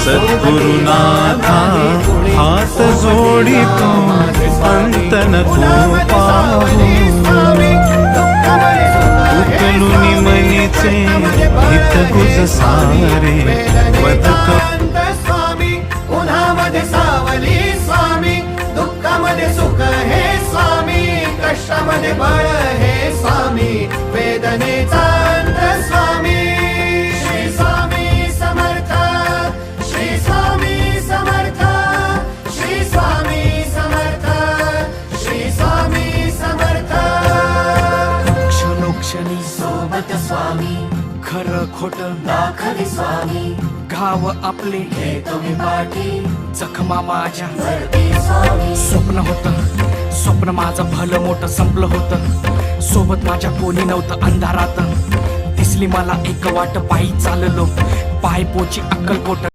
सद्गुरुनाथा हात जोडितो अंत नको पाहू उकलुनी मनीचे हित गुज सारे बदक स्वामी उन्हामध्ये सावली स्वामी दुःखामध्ये सुख हे स्वामी कष्टामध्ये बळ हे स्वामी वेदनेचा अंत स्वामी श्री स्वामी समर्थ श्री स्वामी समर्थ श्री स्वामी समर्थ श्री स्वामी समर्थ क्षणोक्षणी सोबत स्वामी खरं खोट दाखले स्वामी घाव आपले हे तुम्ही पाठी जखमा माझ्या भरती स्वामी स्वप्न होतं स्वप्न माझं भलं मोठं संपलं होतं सोबत माझ्या कोणी नव्हतं अंधारात दिसली मला एक वाट पायी चाललो पाय पोची अक्कलकोट